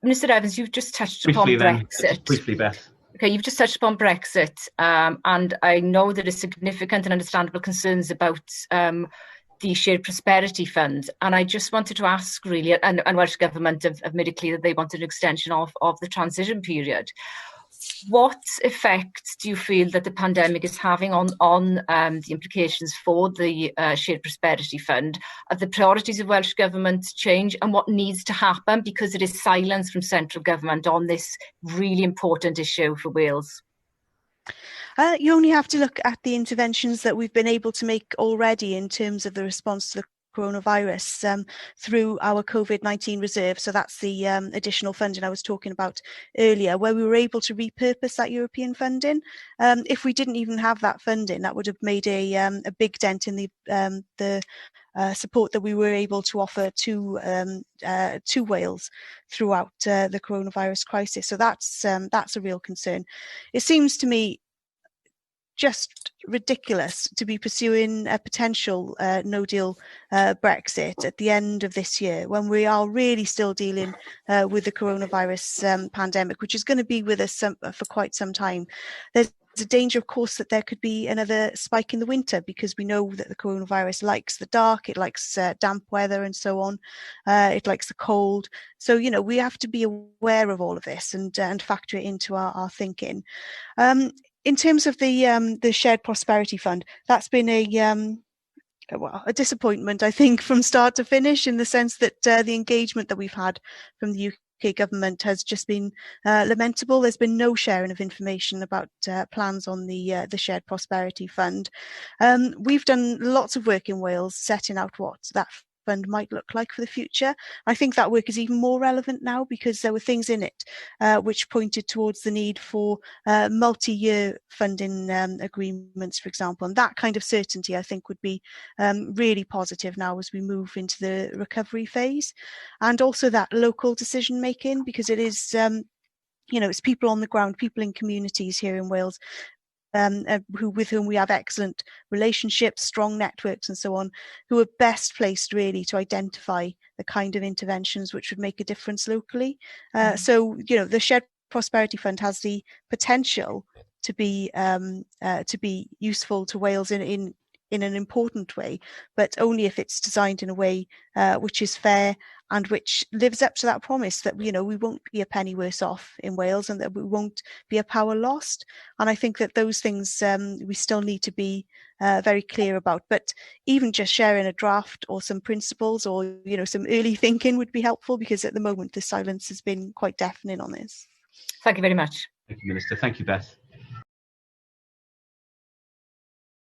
Minister Evans, you've just touched Briefly upon then, Brexit. briefly, Beth. Okay, you've just touched upon Brexit, and I know there is significant and understandable concerns about the Shared Prosperity Fund. And I just wanted to ask, really, and Welsh Government have made it clear that they wanted an extension of the transition period. What effect do you feel that the pandemic is having on the implications for the Shared Prosperity Fund? Have the priorities of Welsh Government changed, and what needs to happen, because there is silence from central government on this really important issue for Wales? You only have to look at the interventions that we've been able to make already in terms of the response to the coronavirus through our COVID-19 reserve. So that's the additional funding I was talking about earlier, where we were able to repurpose that European funding. If we didn't even have that funding, that would have made a big dent in the support that we were able to offer to Wales throughout the coronavirus crisis. So that's a real concern. It seems to me just ridiculous to be pursuing a potential no-deal Brexit at the end of this year, when we are really still dealing with the coronavirus pandemic, which is going to be with us for quite some time. There's a danger, of course, that there could be another spike in the winter, because we know that the coronavirus likes the dark, it likes damp weather and so on, it likes the cold. So, we have to be aware of all of this and factor it into our thinking. In terms of the Shared Prosperity Fund, that's been a disappointment, I think, from start to finish, in the sense that the engagement that we've had from the UK government has just been lamentable. There's been no sharing of information about plans on the Shared Prosperity Fund. We've done lots of work in Wales setting out what that fund might look like for the future. I think that work is even more relevant now, because there were things in it which pointed towards the need for multi-year funding agreements, for example, and that kind of certainty, I think, would be really positive now as we move into the recovery phase. And also that local decision making, because it is it's people on the ground, people in communities here in Wales, with whom we have excellent relationships, strong networks and so on, who are best placed really to identify the kind of interventions which would make a difference locally. So, the Shared Prosperity Fund has the potential to be useful to Wales in an important way, but only if it's designed in a way which is fair and which lives up to that promise that we won't be a penny worse off in Wales, and that we won't be a power lost. And I think that those things we still need to be very clear about. But even just sharing a draft or some principles or some early thinking would be helpful, because at the moment the silence has been quite deafening on this. Thank you very much. Thank you, Minister. Thank you, Beth.